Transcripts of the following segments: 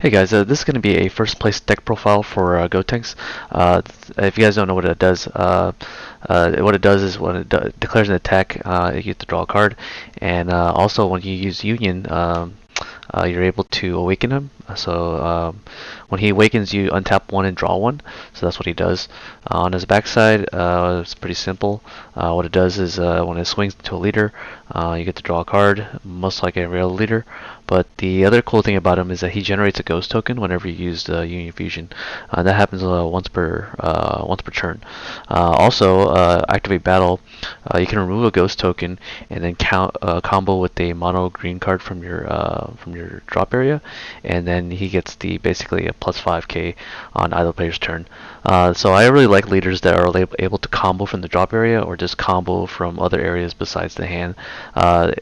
Hey guys, this is going to be a first place deck profile for Gotenks. If you guys don't know what it does, what it does is when it declares an attack, you get to draw a card, and also when you use Union, you're able to awaken him. So when he awakens, you untap one and draw one. So that's what he does. On his backside, it's pretty simple. What it does is when it swings to a leader, you get to draw a card, most like every other leader. But the other cool thing about him is that he generates a ghost token whenever you use the Union Fusion. That happens once per turn. Also, activate battle. You can remove a ghost token and then combo with a mono green card from your drop area, and then he gets the basically a plus 5k on either player's turn. So I really like leaders that are able to combo from the drop area or just combo from other areas besides the hand.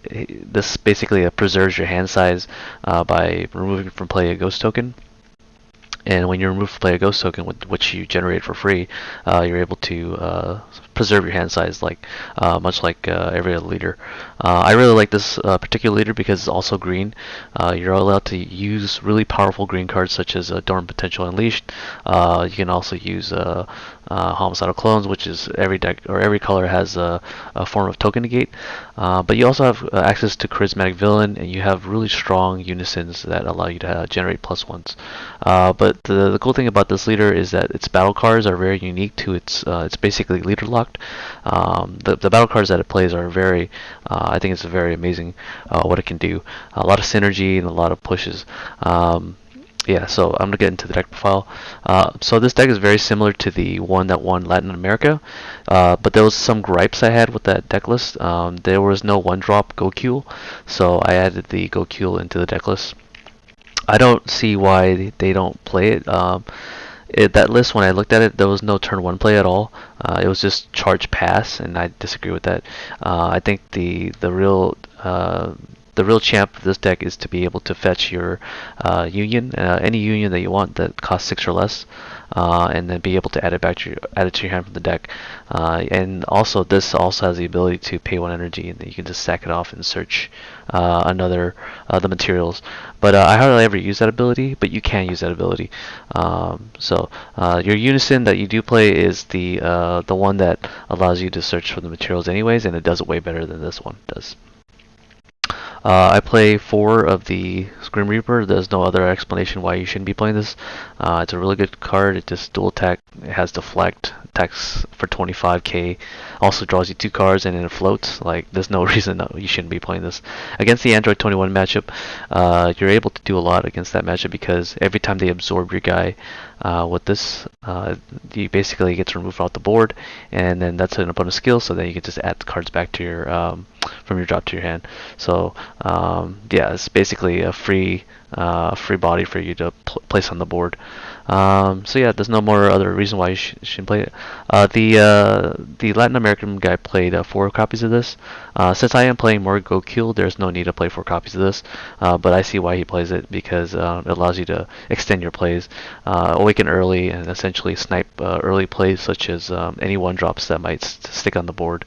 This basically preserves your hand size by removing from play a ghost token. And when you remove from play a ghost token, which you generate for free, you're able to preserve your hand size, much like every other leader. I really like this particular leader because it's also green. You're allowed to use really powerful green cards such as Dormant Potential Unleashed. You can also use Homicidal Clones, which is every deck or every color has a form of token negate. But you also have access to Charismatic Villain, and you have really strong unisons that allow you to generate plus ones. But the cool thing about this leader is that its battle cards are very unique to it's basically leader locked. The battle cards that it plays are very, I think it's very amazing what it can do. A lot of synergy and a lot of pushes. Yeah, so I'm gonna get into the deck profile. So this deck is very similar to the one that won Latin America, but there was some gripes I had with that deck list. There was no one-drop Goku, so I added the Goku into the deck list. I don't see why they don't play it. That list, when I looked at it, there was no turn one play at all. It was just charge pass, and I disagree with that. I think the real champ of this deck is to be able to fetch your union, any union that you want that costs 6 or less, and then be able to add it to your hand from the deck. And also, this also has the ability to pay 1 energy, and then you can just sack it off and search the materials. But I hardly ever use that ability, but you can use that ability. Your unison that you do play is the one that allows you to search for the materials anyways, and it does it way better than this one does. I play 4 of the Grim Reaper. There's no other explanation why you shouldn't be playing this. It's a really good card. It just dual attack. It has deflect. Attacks for 25k. Also draws you 2 cards and then it floats. Like, there's no reason that you shouldn't be playing this. Against the Android 21 matchup, you're able to do a lot against that matchup because every time they absorb your guy with this, you basically get to remove off the board, and then that's an opponent's skill, so then you can just add the cards back to your from your drop to your hand. So yeah, it's basically a free body for you to place on the board. So yeah, there's no more other reason why you shouldn't play it. The Latin American guy played 4 copies of this. Since I am playing more Goku, there's no need to play 4 copies of this. But I see why he plays it because it allows you to extend your plays, awaken early, and essentially snipe early plays such as any 1-drops that might stick on the board.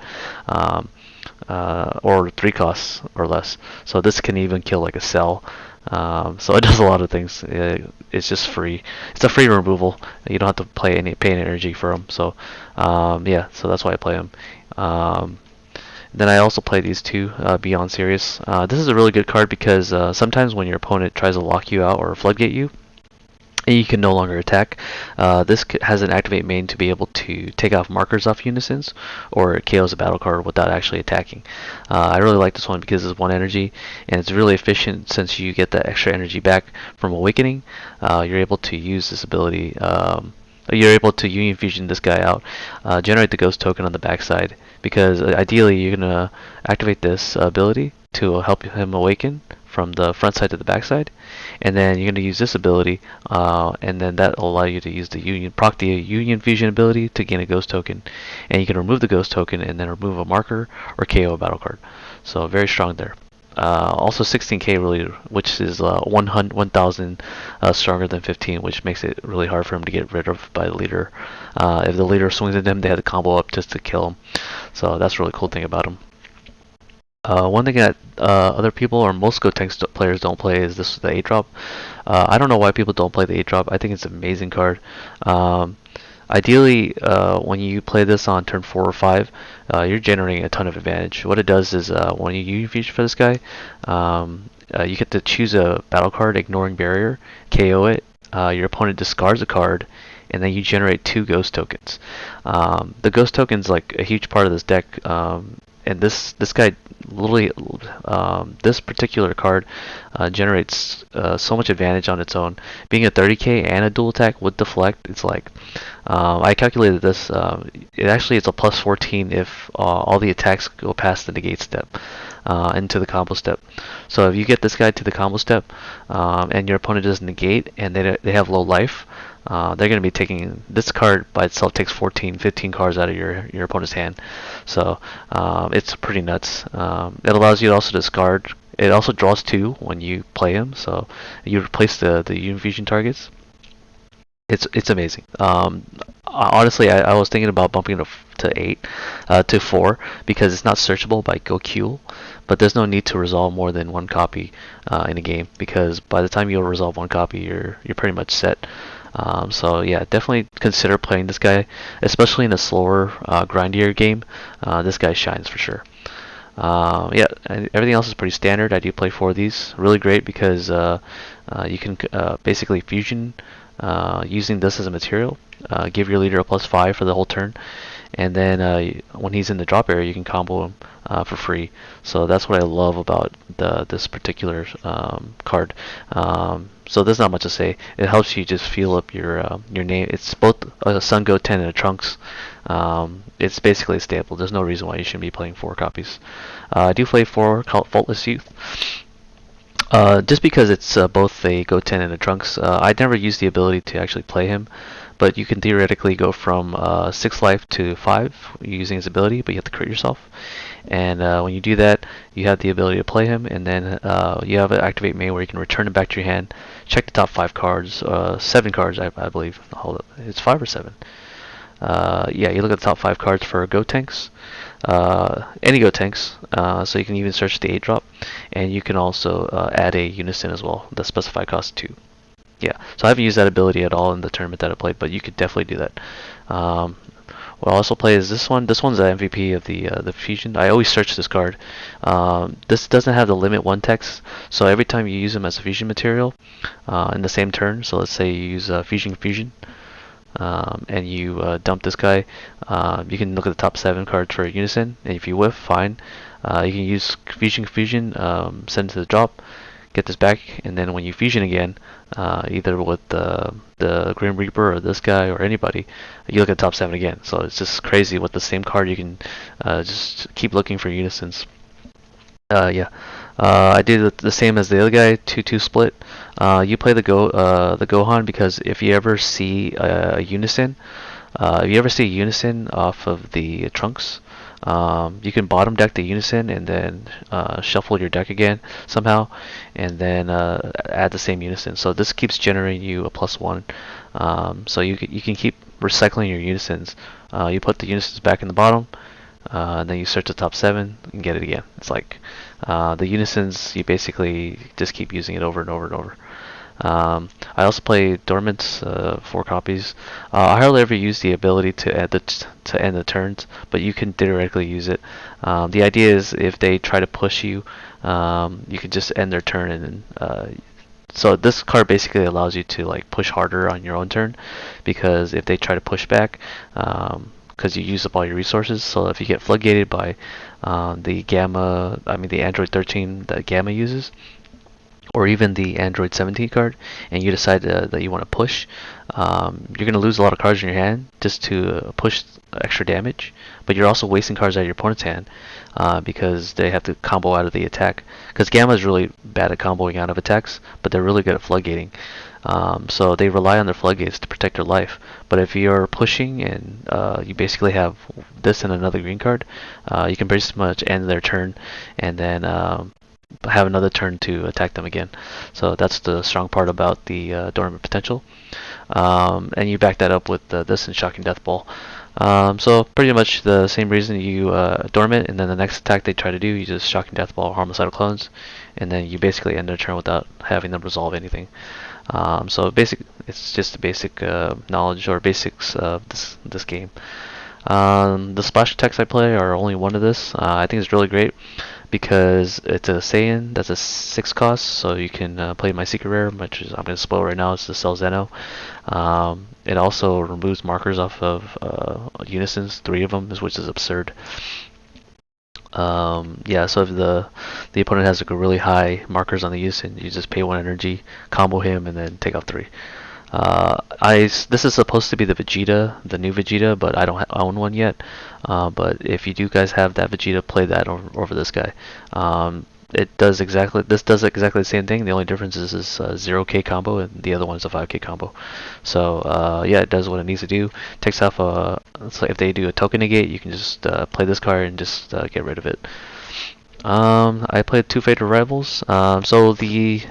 Or 3 costs or less. So this can even kill like a cell. So it does a lot of things. It's just free. It's a free removal. You don't have to pay any energy for them. So yeah, so that's why I play them. Then I also play these 2, Beyond Serious. This is a really good card because sometimes when your opponent tries to lock you out or floodgate you, you can no longer attack. This has an activate main to be able to take off markers off unisons, or it KOs a battle card without actually attacking. I really like this one because it's 1 energy, and it's really efficient since you get that extra energy back from awakening. You're able to use this ability. You're able to Union Fusion this guy out, generate the ghost token on the backside, because ideally you're going to activate this ability to help him awaken from the front side to the back side, and then you're going to use this ability, and then that will allow you to use proc the Union Fusion ability to gain a ghost token, and you can remove the ghost token and then remove a marker or KO a battle card. So very strong there. Also 16k really, which is 1,000 stronger than 15, which makes it really hard for him to get rid of by the leader. If the leader swings at him, they have to combo up just to kill him. So that's a really cool thing about him. One thing that other people or most Gotenk players don't play is this the 8 drop. I don't know why people don't play the 8 drop. I think it's an amazing card. Um, Ideally, when you play this on turn 4 or 5, you're generating a ton of advantage. What it does is when you use for this guy, you get to choose a battle card, ignoring barrier, KO it. Your opponent discards a card, and then you generate 2 ghost tokens. The ghost token's like a huge part of this deck, and this guy literally this particular card generates so much advantage on its own. Being a 30k and a dual attack with deflect, it's like I calculated this. It actually it's a plus 14 if all the attacks go past the negate step into the combo step. So if you get this guy to the combo step and your opponent doesn't negate and they have low life, they're going to be taking this card by itself takes 14, 15 cards out of your opponent's hand. So it's pretty nuts. It allows you to also discard. It also draws 2 when you play him, so you replace the Unifusion targets. It's amazing. Honestly, I was thinking about bumping it to 8, to 4 because it's not searchable by GoQ, but there's no need to resolve more than 1 copy in a game because by the time you resolve 1 copy, you're pretty much set. So yeah, definitely consider playing this guy, especially in a slower, grindier game. This guy shines for sure. Yeah, everything else is pretty standard. I do play 4 of these. Really great because you can basically fusion using this as a material. Give your leader a +5 for the whole turn, and then when he's in the drop area, you can combo him for free. So that's what I love about this particular card. So there's not much to say. It helps you just feel up your name. It's both a Sun Goten and a Trunks. It's basically a staple. There's no reason why you shouldn't be playing 4 copies. I do play 4 called Faultless Youth. Just because it's both a Goten and a Trunks, I never used the ability to actually play him, but you can theoretically go from 6 life to 5 using his ability, but you have to crit yourself. And when you do that, you have the ability to play him, and then you have an activate main where you can return him back to your hand, check the top 5 cards, 7 cards I believe. Hold up, it's 5 or 7. Yeah, you look at the top 5 cards for Gotenks, any Gotenks, so you can even search the 8 drop, and you can also add a Unison as well. The specified cost 2. Yeah, so I haven't used that ability at all in the tournament that I played, but you could definitely do that. What I also play is this one. This one's the MVP of the fusion. I always search this card. This doesn't have the limit 1 text, so every time you use him as a fusion material in the same turn, so let's say you use fusion, and you dump this guy, you can look at the top 7 cards for Unison, and if you whiff, fine. You can use fusion, send it to the drop, get this back, and then when you fusion again, either with the Grim Reaper or this guy or anybody, you look at the top 7 again. So it's just crazy with the same card you can just keep looking for unisons. Yeah. I did the same as the other guy, 2-2 split. You play the Gohan because if you ever see a unison, off of the Trunks, you can bottom deck the unison and then shuffle your deck again somehow, and then add the same unison. So this keeps generating you a +1. So you can keep recycling your unisons. You put the unisons back in the bottom. And then you search the top 7 and get it again. It's like the unisons, you basically just keep using it over and over and over. I also play Dormants, 4 copies. I hardly ever use the ability to end the turns, but you can theoretically use it. The idea is if they try to push you, you can just end their turn, and so this card basically allows you to like push harder on your own turn, because if they try to push back, because you use up all your resources. So if you get floodgated by the Android 13 that Gamma uses, or even the Android 17 card, and you decide that you want to push, you're going to lose a lot of cards in your hand just to push extra damage, but you're also wasting cards out of your opponent's hand because they have to combo out of the attack. Because Gamma is really bad at comboing out of attacks, but they're really good at floodgating. So they rely on their floodgates to protect their life. But if you're pushing and you basically have this and another green card, you can pretty much end their turn and then have another turn to attack them again. So that's the strong part about the dormant potential. And you back that up with this and Shocking Death Ball. So pretty much the same reason you dormant, and then the next attack they try to do, you just shocking death ball, harmless clones, and then you basically end their turn without having them resolve anything. So it's just the basic knowledge or basics of this game. The splash attacks I play are only one of this. I think it's really great because it's a Saiyan that's a 6 cost, so you can play my secret rare, which is I'm going to spoil right now. It's the Cell Zeno. It also removes markers off of unisons, 3 of them, which is absurd. Yeah, so if the opponent has like a really high markers on the unison, you just pay 1 energy, combo him, and then take off 3. This is supposed to be the Vegeta, the new Vegeta, but I don't own one yet. But if you do guys have that Vegeta, play that over this guy. This does exactly the same thing. The only difference is this 0k combo, and the other one is a 5k combo. So yeah, it does what it needs to do. Takes off it's like if they do a token negate, you can just play this card and just get rid of it. I played 2 Fated Rivals. So these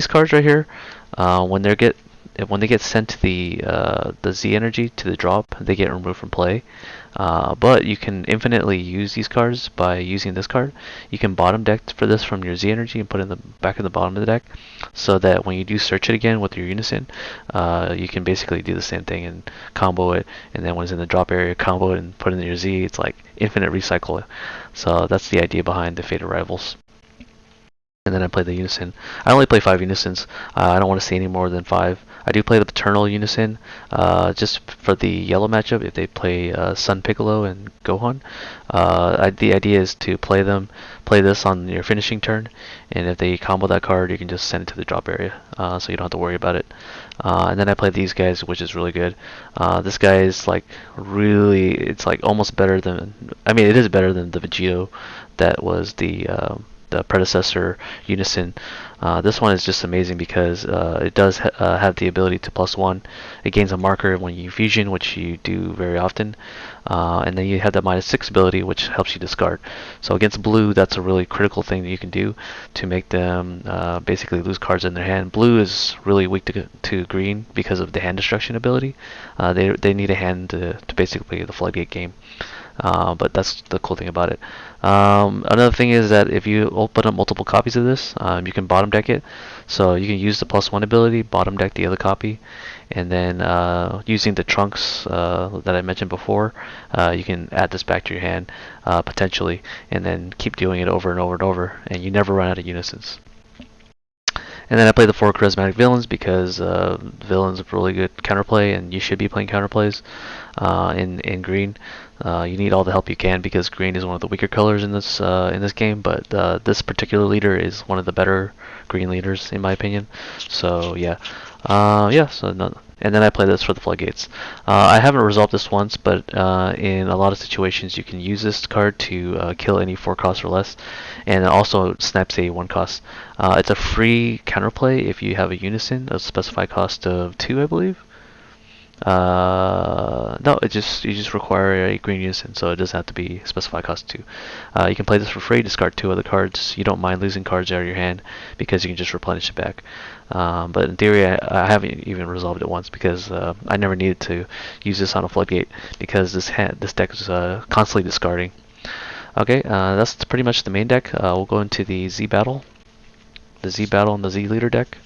cards right here, when they get sent to the Z energy to the drop, they get removed from play. But you can infinitely use these cards by using this card. You can bottom deck for this from your Z energy and put it in the back of the bottom of the deck, so that when you do search it again with your unison, you can basically do the same thing and combo it. And then when it's in the drop area, combo it and put it in your Z. It's like infinite recycle. So that's the idea behind the Fated Rivals. And then I play the unison. I only play 5 unisons. I don't want to see any more than 5. I do play the paternal unison just for the yellow matchup if they play Sun Piccolo and Gohan. The idea is to play this on your finishing turn, and if they combo that card, you can just send it to the drop area, so you don't have to worry about it. And then I play these guys, which is really good. This guy is like really, it's like almost better than, I mean, it is better than the Vegito that was the predecessor unison. This one is just amazing because it does have the ability to +1. It gains a marker when you fusion, which you do very often. And then you have that -6 ability, which helps you discard. So against blue, that's a really critical thing that you can do to make them basically lose cards in their hand. Blue is really weak to green because of the hand destruction ability. They need a hand to basically play the floodgate game. But that's the cool thing about it. Another thing is that if you open up multiple copies of this, you can bottom deck it. So you can use the +1 ability, bottom deck the other copy, and then using the trunks that I mentioned before, you can add this back to your hand potentially, and then keep doing it over and over and over, and you never run out of unisons. And then I play the 4 charismatic villains because villains are really good counterplay, and you should be playing counterplays in green. You need all the help you can because green is one of the weaker colors in this game, but this particular leader is one of the better green leaders in my opinion. So yeah, yeah. So no, and then I play this for the floodgates. I haven't resolved this once, but in a lot of situations you can use this card to kill any 4 costs or less, and it also snipes a 1 cost. It's a free counterplay if you have a unison, a specified cost of 2, I believe. No, you just require a green unison, so it doesn't have to be specified cost 2. You can play this for free, discard 2 other cards. You don't mind losing cards out of your hand because you can just replenish it back. But in theory, I haven't even resolved it once because I never needed to use this on a floodgate because this deck is constantly discarding. Okay, that's pretty much the main deck. We'll go into the Z battle, and the Z leader deck.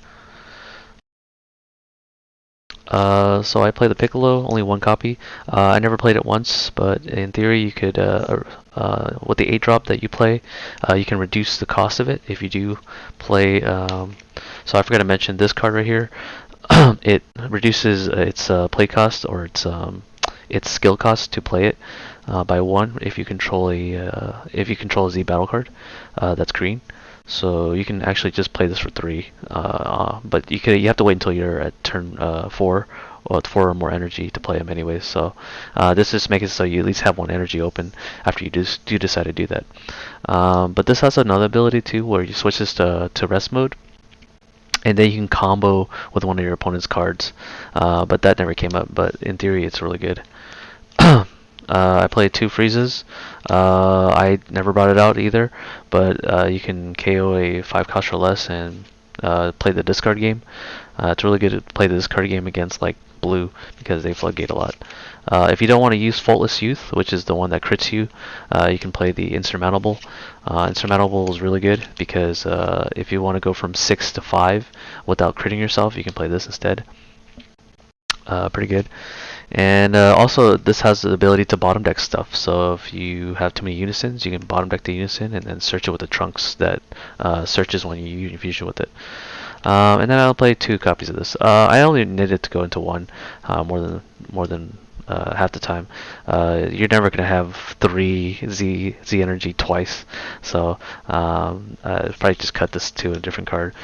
So I play the Piccolo, only 1 copy. I never played it once, but in theory you could, with the 8 drop that you play, you can reduce the cost of it if you do play, so I forgot to mention this card right here. It reduces its play cost or its skill cost to play it by 1 if you control a Z battle card that's green. So you can actually just play this for 3, but you have to wait until you're at turn 4 or 4 or more energy to play them anyways. So this just makes it so you at least have 1 energy open after you do decide to do that. But this has another ability too, where you switch this to rest mode, and then you can combo with one of your opponent's cards. But that never came up. But in theory, it's really good. I played 2 freezes. I never brought it out either, but you can KO a 5 cost or less, and play the discard game. It's really good to play the discard game against like blue because they floodgate a lot. If you don't want to use Faultless Youth, which is the one that crits you, you can play the Insurmountable. Insurmountable is really good because if you want to go from 6 to 5 without critting yourself, you can play this instead. Pretty good. And also, this has the ability to bottom deck stuff. So if you have too many unisons, you can bottom deck the unison and then search it with the trunks that searches when you fusion with it. And then I'll play 2 copies of this. I only need it to go into 1 more than half the time. You're never gonna have 3 Z energy twice, so probably just cut this to a different card.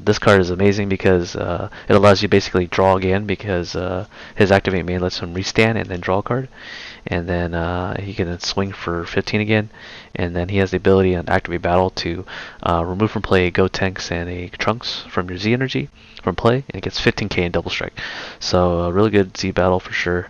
This card is amazing because it allows you basically draw again because his activate main lets him restand and then draw a card, and then he can swing for 15 again, and then he has the ability on activate battle to remove from play a Gotenks and a Trunks from your Z energy from play, and it gets 15k in double strike. So a really good Z battle for sure.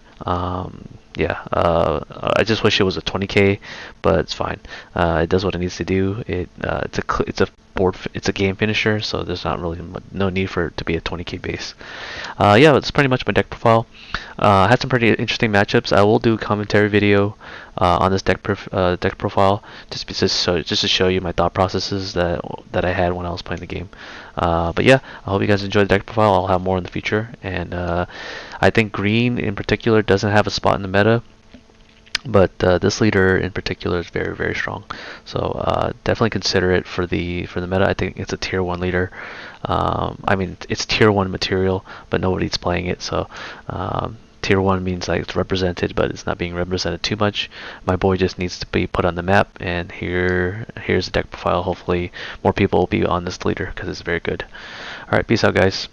Yeah, I just wish it was a 20k, but it's fine. It does what it needs to do. It's a game finisher, so there's not really no need for it to be a 20k base. Yeah, that's pretty much my deck profile. I had some pretty interesting matchups. I will do a commentary video on this deck profile, just to show you my thought processes that I had when I was playing the game. But yeah, I hope you guys enjoyed the deck profile. I'll have more in the future, and I think green in particular doesn't have a spot in the meta, but this leader in particular is very, very strong. So definitely consider it for the meta. I think it's a tier 1 leader. I mean, it's tier 1 material, but nobody's playing it. So tier 1 means like it's represented, but it's not being represented too much. My boy just needs to be put on the map, and here's the deck profile. Hopefully more people will be on this leader because it's very good. Alright, peace out guys.